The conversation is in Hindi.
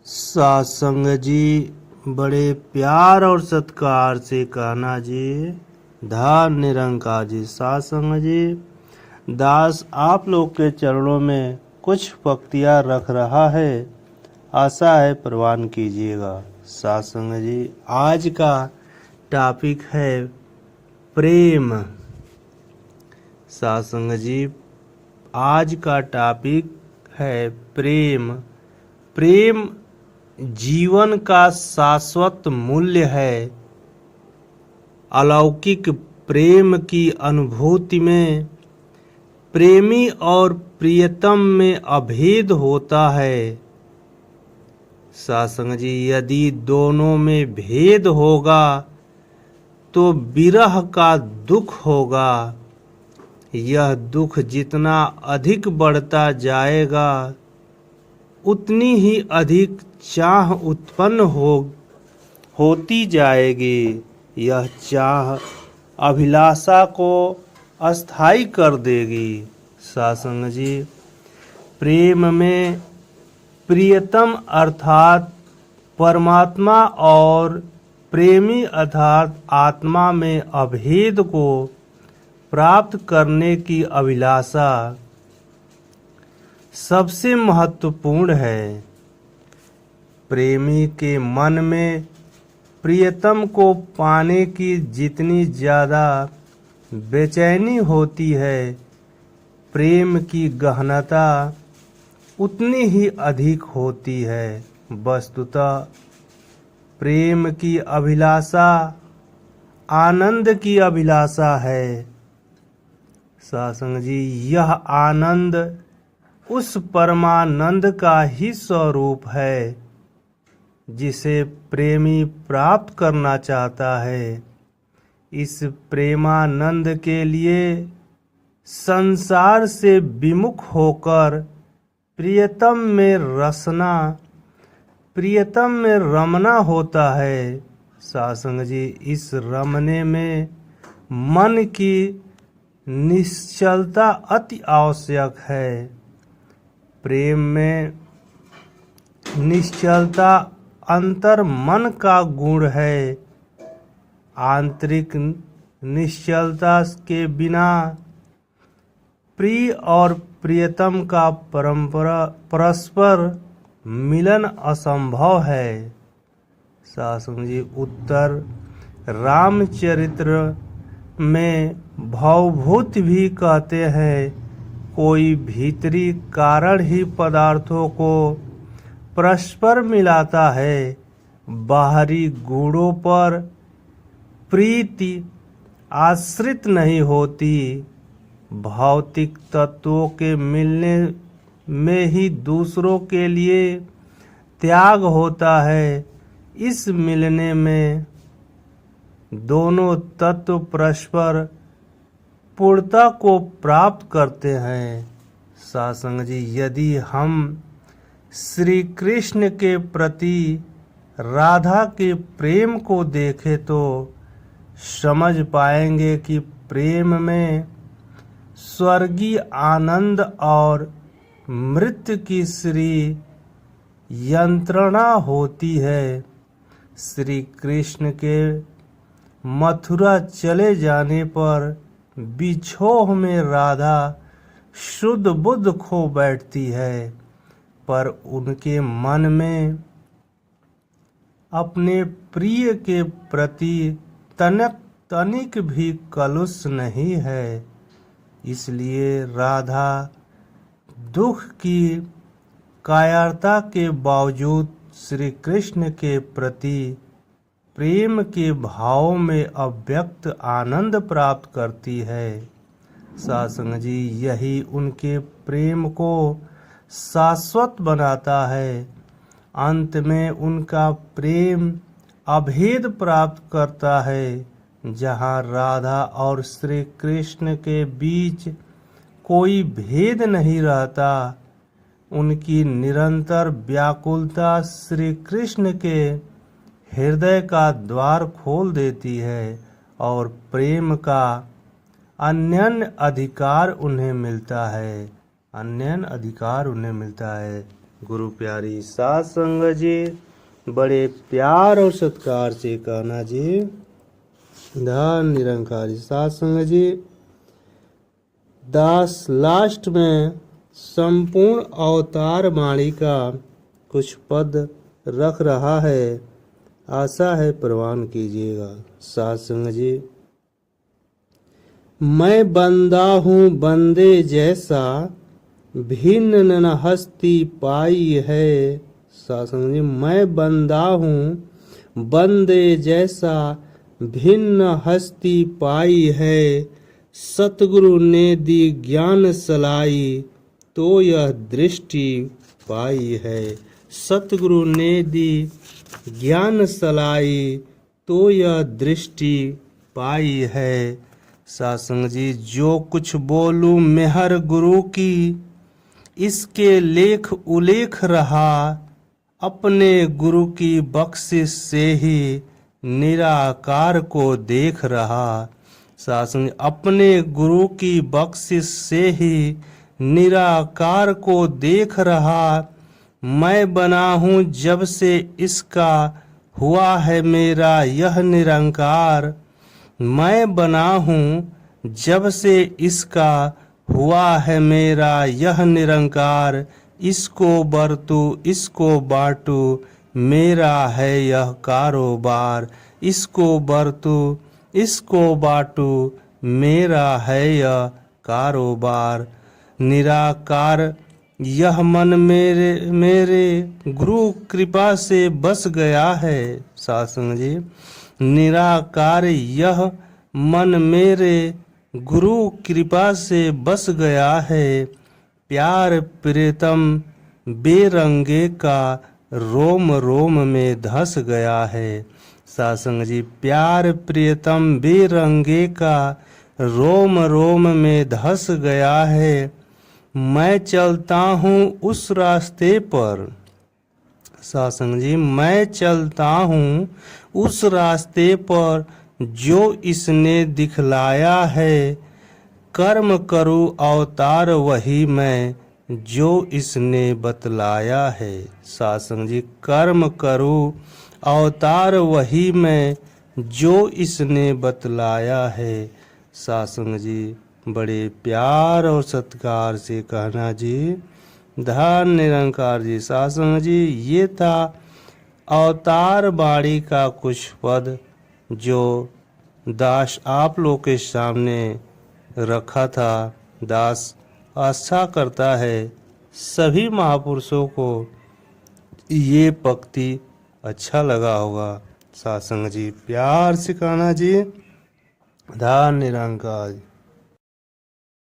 सत्संग जी बड़े प्यार और सत्कार से कहना जी, धन निरंकार जी। सत्संग जी दास आप लोग के चरणों में कुछ पंक्तियाँ रख रहा है, आशा है प्रवान कीजिएगा। सत्संग जी आज का टॉपिक है प्रेम। सत्संग जी आज का टॉपिक है प्रेम। प्रेम जीवन का शाश्वत मूल्य है। अलौकिक प्रेम की अनुभूति में प्रेमी और प्रियतम में अभेद होता है। सत्संग जी यदि दोनों में भेद होगा तो विरह का दुख होगा। यह दुख जितना अधिक बढ़ता जाएगा उतनी ही अधिक चाह उत्पन्न होती जाएगी। यह चाह अभिलाषा को अस्थायी कर देगी। सत्संग जी प्रेम में प्रियतम अर्थात परमात्मा और प्रेमी अर्थात आत्मा में अभेद को प्राप्त करने की अभिलाषा सबसे महत्वपूर्ण है। प्रेमी के मन में प्रियतम को पाने की जितनी ज़्यादा बेचैनी होती है, प्रेम की गहनता उतनी ही अधिक होती है। वस्तुतः प्रेम की अभिलाषा आनंद की अभिलाषा है। सत्संग जी यह आनंद उस परमानंद का ही स्वरूप है जिसे प्रेमी प्राप्त करना चाहता है। इस प्रेमानंद के लिए संसार से विमुख होकर प्रियतम में रसना, प्रियतम में रमना होता है। सत्संग जी इस रमने में मन की निश्चलता अति आवश्यक है। प्रेम में निश्चलता अंतर मन का गुण है। आंतरिक निश्चलता के बिना प्रिय और प्रियतम का परस्पर मिलन असंभव है। सत्संग जी उत्तर रामचरित्र में भवभूत भी कहते हैं, कोई भीतरी कारण ही पदार्थों को परस्पर मिलाता है। बाहरी गुणों पर प्रीति आश्रित नहीं होती। भौतिक तत्वों के मिलने में ही दूसरों के लिए त्याग होता है। इस मिलने में दोनों तत्व परस्पर पूर्णता को प्राप्त करते हैं। सत्संग जी यदि हम श्री कृष्ण के प्रति राधा के प्रेम को देखें तो समझ पाएंगे कि प्रेम में स्वर्गीय आनंद और मृत्यु की श्री यंत्रणा होती है। श्री कृष्ण के मथुरा चले जाने पर बिछोह में राधा शुद्ध बुद्ध खो बैठती है, पर उनके मन में अपने प्रिय के प्रति तनिक भी कलुष नहीं है। इसलिए राधा दुख की कायरता के बावजूद श्री कृष्ण के प्रति प्रेम के भाव में अव्यक्त आनंद प्राप्त करती है। सत्संग जी यही उनके प्रेम को शाश्वत बनाता है। अंत में उनका प्रेम अभेद प्राप्त करता है। जहाँ राधा और श्री कृष्ण के बीच कोई भेद नहीं रहता, उनकी निरंतर व्याकुलता श्री कृष्ण के हृदय का द्वार खोल देती है और प्रेम का अन्य अधिकार उन्हें मिलता है। गुरु प्यारी साध संगत जी, बड़े प्यार और सत्कार से कान्हा जी, धन निरंकारी साध संगत जी। दास लास्ट में संपूर्ण अवतार वाणी का कुछ पद रख रहा है, आशा है प्रवान कीजिएगा साध संगत जी। मैं बंदा हूँ बंदे जैसा, भिन्न न हस्ती पाई है। साध संगत जी, मैं बंदा हूँ बंदे जैसा, भिन्न हस्ती पाई है। सतगुरु ने दी ज्ञान सलाई, तो यह दृष्टि पाई है। सतगुरु ने दी ज्ञान सलाई, तो यह दृष्टि पाई है। साध संगत जी, जो कुछ बोलूं मेहर गुरु की, इसके लेख उलेख रहा। अपने गुरु की बख्शिश से ही निराकार को देख रहा। साध संगत जी, अपने गुरु की बख्शिश से ही निराकार को देख रहा। मैं बना हूँ जब से इसका, हुआ है मेरा यह निरंकार। मैं बना हूँ जब से इसका, हुआ है मेरा यह निरंकार। इसको बरतू इसको बाँटू, मेरा है यह कारोबार। इसको बरतू इसको बाँटू, मेरा है यह कारोबार। निराकार यह मन मेरे गुरु कृपा से बस गया है। साध संगत जी, निराकार यह मन मेरे गुरु कृपा से बस गया है। प्यार प्रीतम बेरंगे का, रोम रोम में धस गया है। साध संगत जी, प्यार प्रीतम बेरंगे का, रोम रोम में धस गया है। मैं चलता हूँ उस रास्ते पर। साध संगत जी, मैं चलता हूँ उस रास्ते पर, जो इसने दिखलाया है। कर्म करूँ अवतार वही मैं, जो इसने बतलाया है। साध संगत जी, कर्म करूँ अवतार वही मैं, जो इसने बतलाया है। साध संगत जी, बड़े प्यार और सत्कार से कहना जी, धन निरंकार जी। साध संगत जी, ये था अवतार वाणी का कुछ पद जो दास आप लोग के सामने रखा था। दास आशा करता है सभी महापुरुषों को ये पंक्ति अच्छा लगा होगा। साध संगत जी, प्यार से कहना जी, धन निरंकार जी।